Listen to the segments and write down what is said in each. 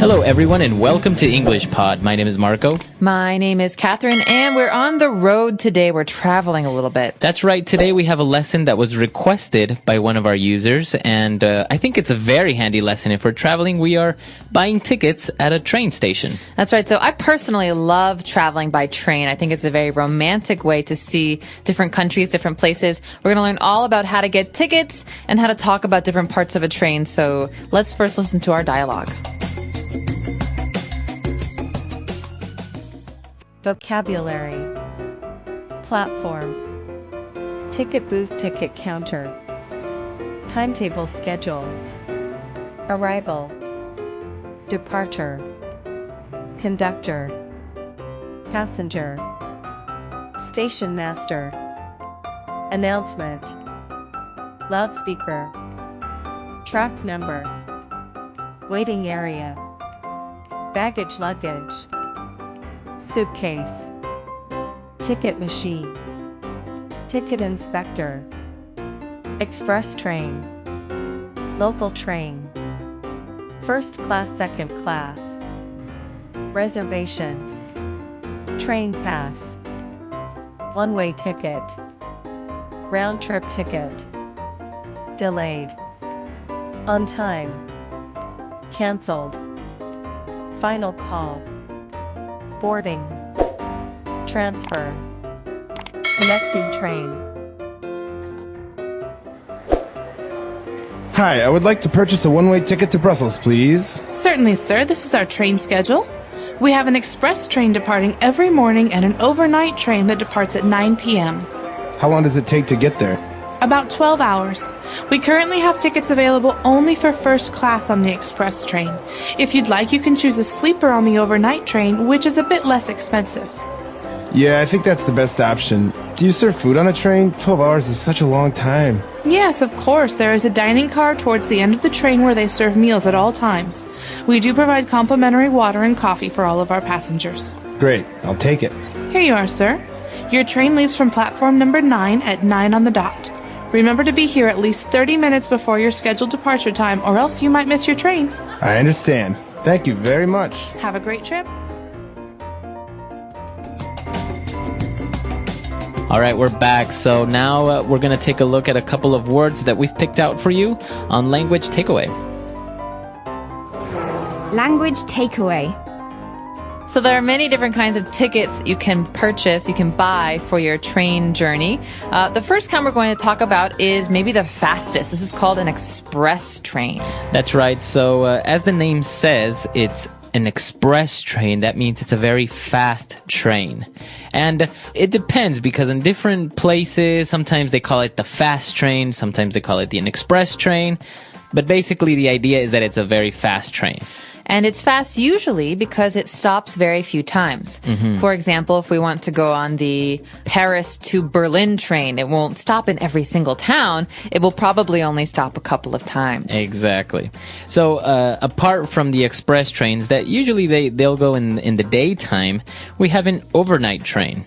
Hello, everyone, and welcome to English Pod. My name is Marco. My name is Catherine, and we're on the road today. We're traveling a little bit. That's right. Today we have a lesson that was requested by one of our users, and I think it's a very handy lesson if we're traveling. We are buying tickets at a train station. That's right. So I personally love traveling by train. I think it's a very romantic way to see different countries, different places. We're going to learn all about how to get tickets and how to talk about different parts of a train. So let's first listen to our dialogue. Vocabulary. Platform. Ticket booth, ticket counter. Timetable, schedule. Arrival. Departure. Conductor. Passenger. Station master. Announcement. Loudspeaker. Track number. Waiting area. Baggage, luggage. Suitcase. Ticket machine. Ticket inspector. Express train. Local train. First class, second class. Reservation. Train pass. One-way ticket. Round-trip ticket. Delayed. On time. Cancelled. Final call. Boarding. Transfer. Connecting train. Hi, I would like to purchase a one-way ticket to Brussels, please. Certainly, sir. This is our train schedule. We have an express train departing every morning and an overnight train that departs at 9 p.m. How long does it take to get there? About 12 hours. We currently have tickets available only for first class on the express train. If you'd like, you can choose a sleeper on the overnight train, which is a bit less expensive. Yeah, I think that's the best option. Do you serve food on a train? 12 hours is such a long time. Yes, of course. There is a dining car towards the end of the train where they serve meals at all times. We do provide complimentary water and coffee for all of our passengers. Great, I'll take it. Here you are, sir. Your train leaves from platform number 9 at 9 on the dot. Remember to be here at least 30 minutes before your scheduled departure time, or else you might miss your train. I understand. Thank you very much. Have a great trip. All right, we're back. So now we're going to take a look at a couple of words that we've picked out for you on Language Takeaway. Language takeaway. So there are many different kinds of tickets you can purchase, you can buy for your train journey. The first kind we're going to talk about is maybe the fastest. This is called an express train. That's right. So as the name says, it's an express train. That means it's a very fast train. And it depends because in different places, sometimes they call it the fast train, sometimes they call it an express train. But basically the idea is that it's a very fast train. And it's fast usually because it stops very few times. For example, if we want to go on the Paris to Berlin train, it won't stop in every single town. It will probably only stop a couple of times. Exactly. So apart from the express trains that usually they'll go in the daytime, we have an overnight train.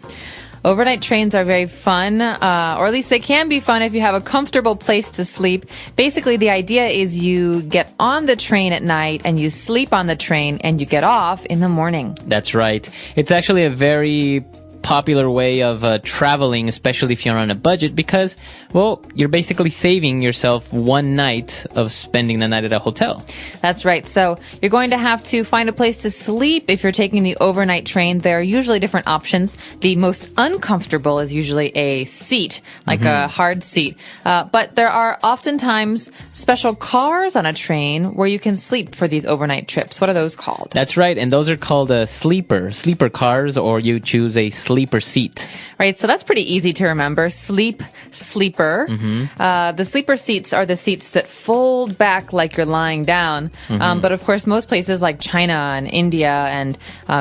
Overnight trains are very fun, or at least they can be fun if you have a comfortable place to sleep. Basically, the idea is you get on the train at night and you sleep on the train and you get off in the morning. That's right. It's actually a very popular way of traveling, especially if you're on a budget, because, well, you're basically saving yourself one night of spending the night at a hotel. That's right. So you're going to have to find a place to sleep if you're taking the overnight train. There are usually different options. The most uncomfortable is usually a seat, like a hard seat. But there are oftentimes special cars on a train where you can sleep for these overnight trips. What are those called? That's right. And those are called sleeper cars, or you choose a sleeper seat. Right, so that's pretty easy to remember. Sleeper. The sleeper seats are the seats that fold back like you're lying down. But of course, most places like China and India and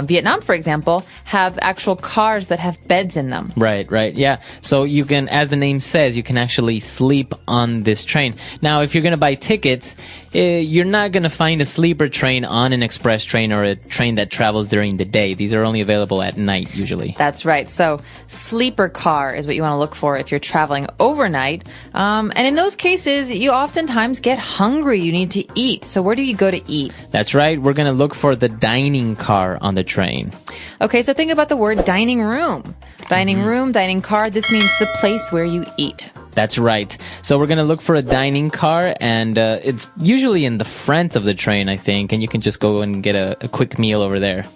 Vietnam, for example, have actual cars that have beds in them. Right. Yeah. So you can, as the name says, you can actually sleep on this train. Now, if you're going to buy tickets, you're not going to find a sleeper train on an express train or a train that travels during the day. These are only available at night, usually. That's That's right. So sleeper car is what you want to look for if you're traveling overnight. And in those cases, you oftentimes get hungry. You need to eat. So where do you go to eat? That's right. We're going to look for the dining car on the train. Okay, so think about the word dining room. Dining room, dining car, this means the place where you eat. That's right. So we're going to look for a dining car, and it's usually in the front of the train, I think, and you can just go and get a quick meal over there.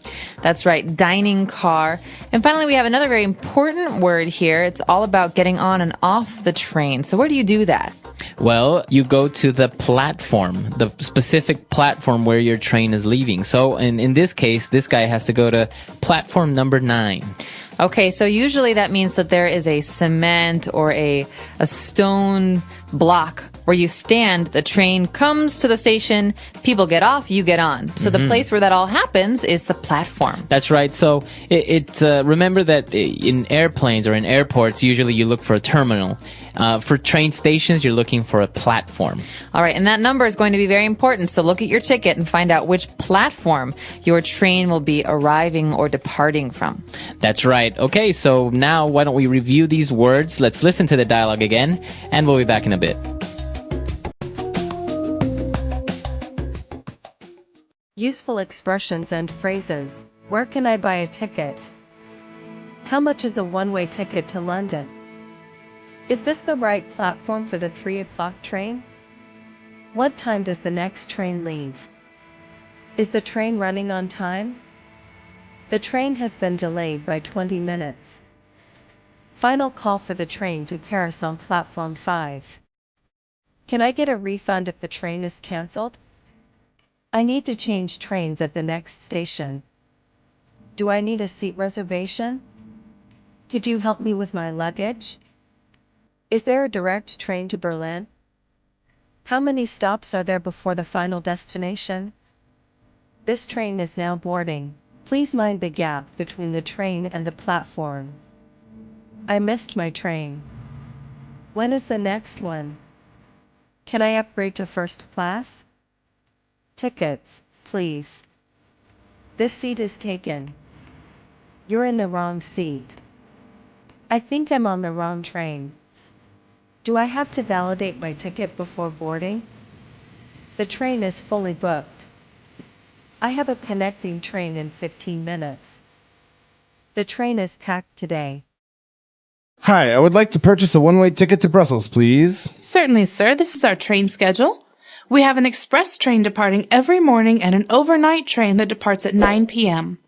That's right, dining car. And finally, we have another very important word here. It's all about getting on and off the train. So where do you do that? Well, you go to the platform, the specific platform where your train is leaving. So in this case, this guy has to go to platform number 9. Okay, so usually that means that there is a cement or a stone block where you stand, the train comes to the station, people get off, you get on. So the place where that all happens is the platform. That's right. So remember that in airplanes or in airports, usually you look for a terminal. For train stations, you're looking for a platform. All right, and that number is going to be very important. So look at your ticket and find out which platform your train will be arriving or departing from. That's right. Okay, so now why don't we review these words? Let's listen to the dialogue again, and we'll be back in a bit. Useful expressions and phrases. Where can I buy a ticket? How much is a one-way ticket to London? Is this the right platform for the 3 o'clock train? What time does the next train leave? Is the train running on time? The train has been delayed by 20 minutes. Final call for the train to Paris on platform 5. Can I get a refund if the train is cancelled? I need to change trains at the next station. Do I need a seat reservation? Could you help me with my luggage? Is there a direct train to Berlin? How many stops are there before the final destination? This train is now boarding. Please mind the gap between the train and the platform. I missed my train. When is the next one? Can I upgrade to first class? Tickets, please. This seat is taken. You're in the wrong seat. I think I'm on the wrong train. Do I have to validate my ticket before boarding? The train is fully booked. I have a connecting train in 15 minutes. The train is packed today. Hi, I would like to purchase a one-way ticket to Brussels, please. Certainly, sir. This is our train schedule. We have an express train departing every morning and an overnight train that departs at 9 p.m.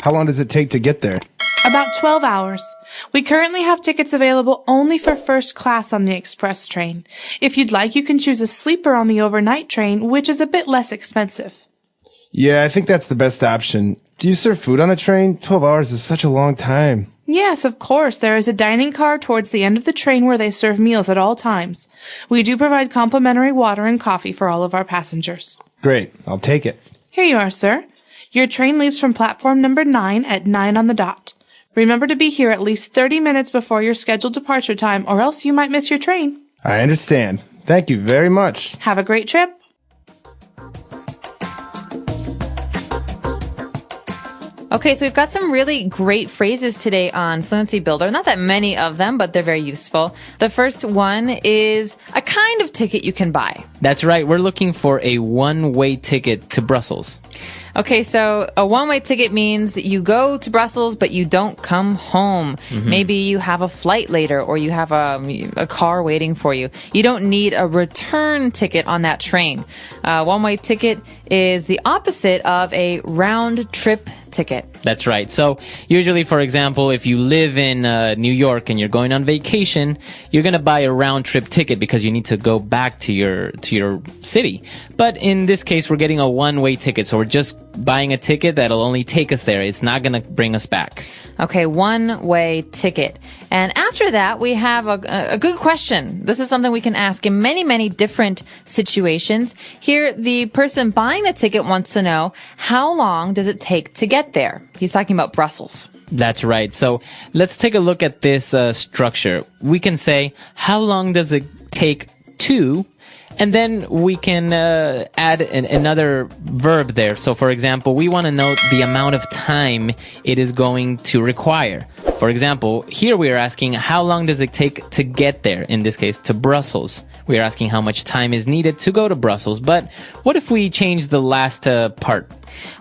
How long does it take to get there? About 12 hours. We currently have tickets available only for first class on the express train. If you'd like, you can choose a sleeper on the overnight train, which is a bit less expensive. Yeah, I think that's the best option. Do you serve food on a train? 12 hours is such a long time. Yes, of course. There is a dining car towards the end of the train where they serve meals at all times. We do provide complimentary water and coffee for all of our passengers. Great, I'll take it. Here you are, sir. Your train leaves from platform number 9 at 9 on the dot. Remember to be here at least 30 minutes before your scheduled departure time, or else you might miss your train. I understand. Thank you very much. Have a great trip. Okay, so we've got some really great phrases today on Fluency Builder. Not that many of them, but they're very useful. The first one is a kind of ticket you can buy. That's right. We're looking for a one-way ticket to Brussels. Okay, so a one-way ticket means you go to Brussels, but you don't come home. Maybe you have a flight later, or you have a car waiting for you. You don't need a return ticket on that train. One-way ticket is the opposite of a round-trip ticket. That's right. So usually, for example, if you live in New York and you're going on vacation, you're going to buy a round-trip ticket because you need to go back to your city. But in this case, we're getting a one-way ticket, so we're just buying a ticket that'll only take us there. It's not going to bring us back. Okay, one-way ticket. And after that, we have a good question. This is something we can ask in many, many different situations. Here, the person buying the ticket wants to know, how long does it take to get there? He's talking about Brussels. That's right. So let's take a look at this structure. We can say, how long does it take to... And then we can add another verb there. So, for example, we want to know the amount of time it is going to require. For example, here we are asking how long does it take to get there, in this case, to Brussels. We are asking how much time is needed to go to Brussels. But what if we change the last part?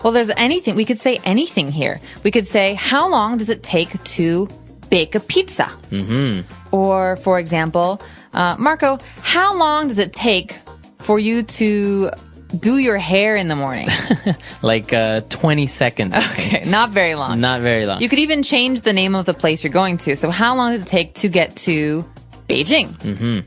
Well, there's anything. We could say anything here. We could say, how long does it take to bake a pizza? Mm-hmm. Or, for example, Marco, how long does it take for you to do your hair in the morning? Like 20 seconds. Okay, not very long. Not very long. You could even change the name of the place you're going to. So how long does it take to get to Beijing? Mm-hmm.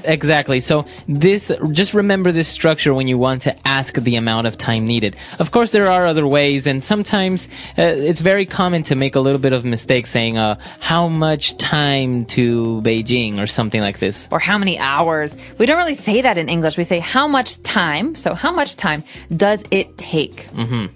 Exactly. So just remember this structure when you want to ask the amount of time needed. Of course, there are other ways, and sometimes it's very common to make a little bit of mistake saying, how much time to Beijing or something like this. Or how many hours. We don't really say that in English. We say how much time. So how much time does it take? Mm-hmm.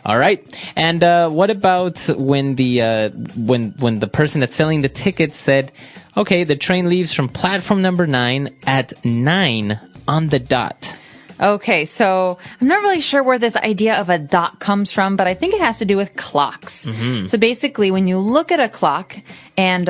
All right. And what about when when the person that's selling the ticket said, okay, the train leaves from platform number 9 at 9 on the dot? Okay, so I'm not really sure where this idea of a dot comes from, but I think it has to do with clocks. Mm-hmm. So basically, when you look at a clock and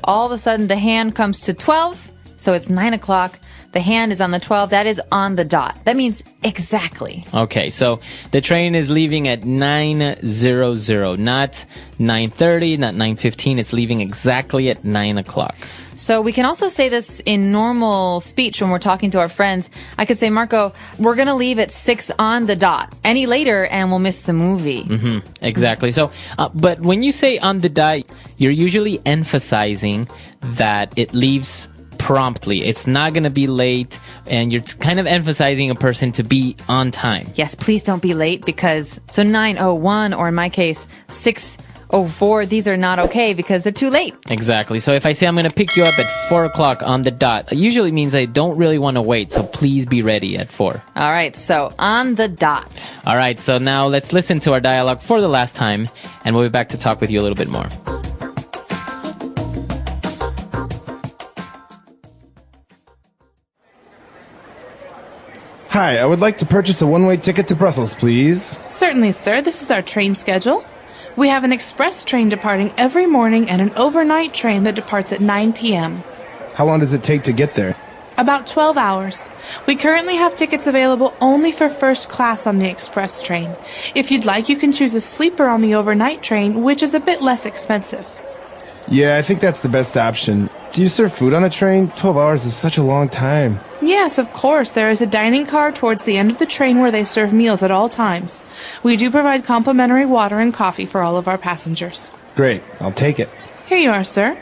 all of a sudden the hand comes to 12, so it's 9 o'clock. The hand is on the 12. That is on the dot. That means exactly. Okay, so the train is leaving at 9:00, not 9:30, not 9:15. It's leaving exactly at 9 o'clock. So we can also say this in normal speech when we're talking to our friends. I could say, Marco, we're going to leave at 6 on the dot. Any later and we'll miss the movie. Mm-hmm, exactly. So, but when you say on the dot, you're usually emphasizing that it leaves promptly. It's not going to be late, and you're kind of emphasizing a person to be on time. Yes, please don't be late, because so 9:01 or in my case 6:04, these are not okay because they're too late. Exactly. So if I say I'm going to pick you up at 4 o'clock on the dot, it usually means I don't really want to wait, so please be ready at 4. All right, so on the dot. All right, so now let's listen to our dialogue for the last time, and we'll be back to talk with you a little bit more. Hi, I would like to purchase a one-way ticket to Brussels, please. Certainly, sir. This is our train schedule. We have an express train departing every morning and an overnight train that departs at 9 p.m. How long does it take to get there? About 12 hours. We currently have tickets available only for first class on the express train. If you'd like, you can choose a sleeper on the overnight train, which is a bit less expensive. Yeah, I think that's the best option. Do you serve food on a train? 12 hours is such a long time. Yes, of course. There is a dining car towards the end of the train where they serve meals at all times. We do provide complimentary water and coffee for all of our passengers. Great, I'll take it. Here you are, sir.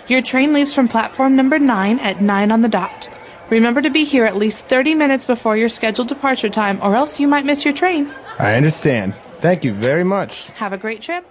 Your train leaves from platform number 9 at 9 on the dot. Remember to be here at least 30 minutes before your scheduled departure time, or else you might miss your train. I understand. Thank you very much. Have a great trip.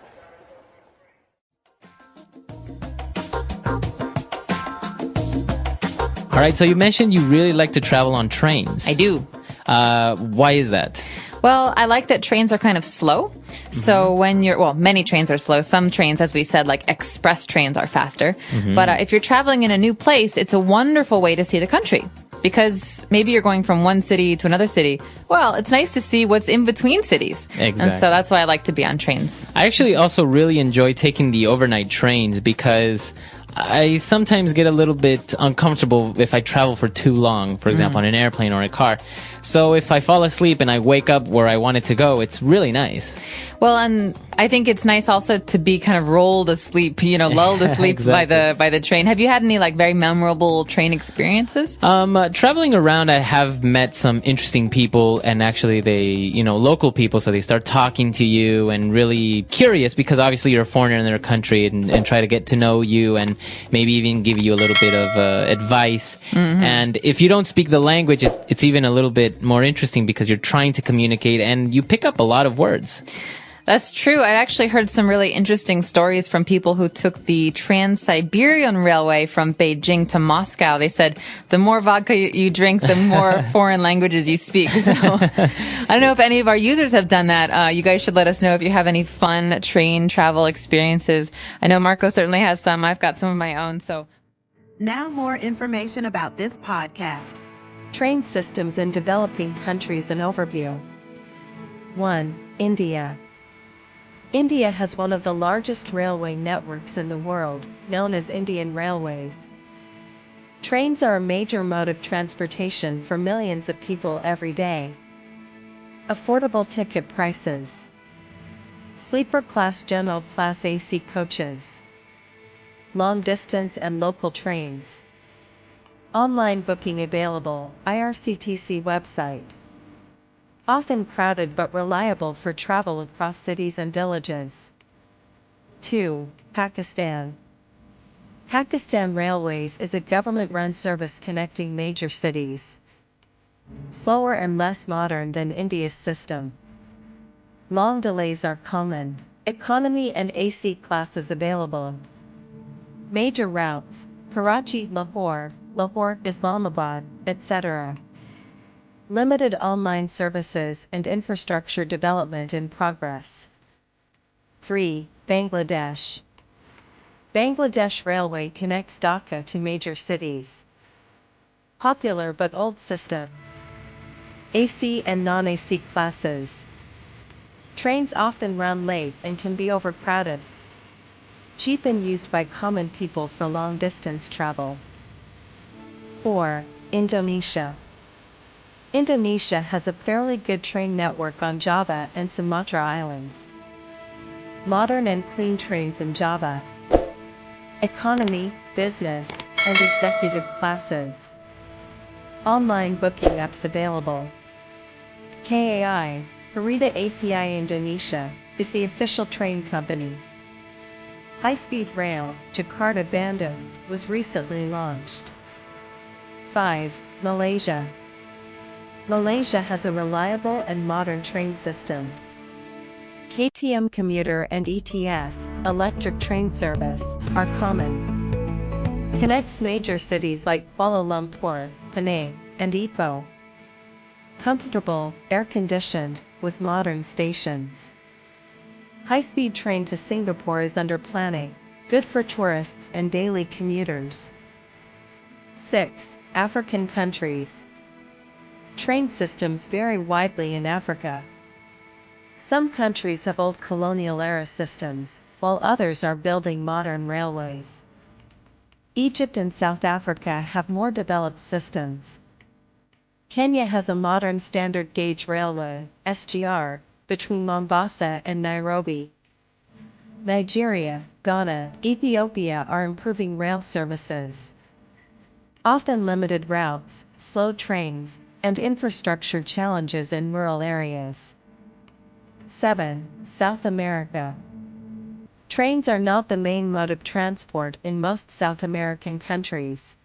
All right, so you mentioned you really like to travel on trains. I do. Why is that? Well, I like that trains are kind of slow. So when many trains are slow. Some trains, as we said, like express trains are faster. But if you're traveling in a new place, it's a wonderful way to see the country. Because maybe you're going from one city to another city. Well, it's nice to see what's in between cities. Exactly. And so that's why I like to be on trains. I actually also really enjoy taking the overnight trains because I sometimes get a little bit uncomfortable if I travel for too long, for example, on an airplane or a car. So if I fall asleep and I wake up where I wanted to go, it's really nice. Well, and I think it's nice also to be kind of rolled asleep, lulled asleep Exactly. by the train. Have you had any very memorable train experiences? Traveling around, I have met some interesting people, and actually they, local people, so they start talking to you and really curious because obviously you're a foreigner in their country and try to get to know you and maybe even give you a little bit of advice. And if you don't speak the language, it's even a little bit more interesting because you're trying to communicate and you pick up a lot of words. That's true. I actually heard some really interesting stories from people who took the Trans-Siberian Railway from Beijing to Moscow. They said the more vodka you drink, the more foreign languages you speak. So I don't know if any of our users have done that. You guys should let us know if you have any fun train travel experiences. I know Marco certainly has some. I've got some of my own. So now more information about this podcast. Train systems in developing countries and overview. 1. India. India has one of the largest railway networks in the world, known as Indian Railways. Trains are a major mode of transportation for millions of people every day. Affordable ticket prices. Sleeper class general class AC coaches. Long distance and local trains. Online booking available, IRCTC website. Often crowded but reliable for travel across cities and villages. 2. Pakistan. Pakistan Railways is a government-run service connecting major cities. Slower and less modern than India's system. Long delays are common. Economy and AC classes available. Major routes: Karachi, Lahore, Lahore, Islamabad, etc. Limited online services and infrastructure development in progress. 3. Bangladesh. Bangladesh Railway connects Dhaka to major cities. Popular but old system. AC and non-AC classes. Trains often run late and can be overcrowded. Cheap and used by common people for long-distance travel. 4. Indonesia. Indonesia has a fairly good train network on Java and Sumatra Islands. Modern and clean trains in Java. Economy, business, and executive classes. Online booking apps available. KAI, Kereta API Indonesia, is the official train company. High-speed rail, Jakarta Bandung, was recently launched. 5. Malaysia. Malaysia has a reliable and modern train system. KTM commuter and ETS, electric train service, are common. Connects major cities like Kuala Lumpur, Penang, and Ipoh. Comfortable, air-conditioned, with modern stations. High-speed train to Singapore is under planning, good for tourists and daily commuters. 6. African countries. Train systems vary widely in Africa. Some countries have old colonial-era systems, while others are building modern railways. Egypt and South Africa have more developed systems. Kenya has a modern standard gauge railway, SGR, between Mombasa and Nairobi. Nigeria, Ghana, Ethiopia are improving rail services. Often limited routes, slow trains, and infrastructure challenges in rural areas. 7. South America. Trains are not the main mode of transport in most South American countries.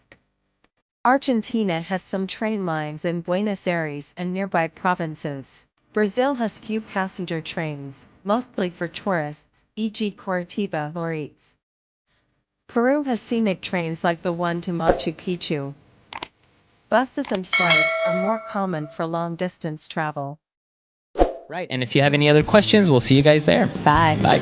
Argentina has some train lines in Buenos Aires and nearby provinces. Brazil has few passenger trains, mostly for tourists, e.g. Curitiba or Eats. Peru has scenic trains like the one to Machu Picchu. Buses and flights are more common for long-distance travel. Right, and if you have any other questions, we'll see you guys there. Bye. Bye.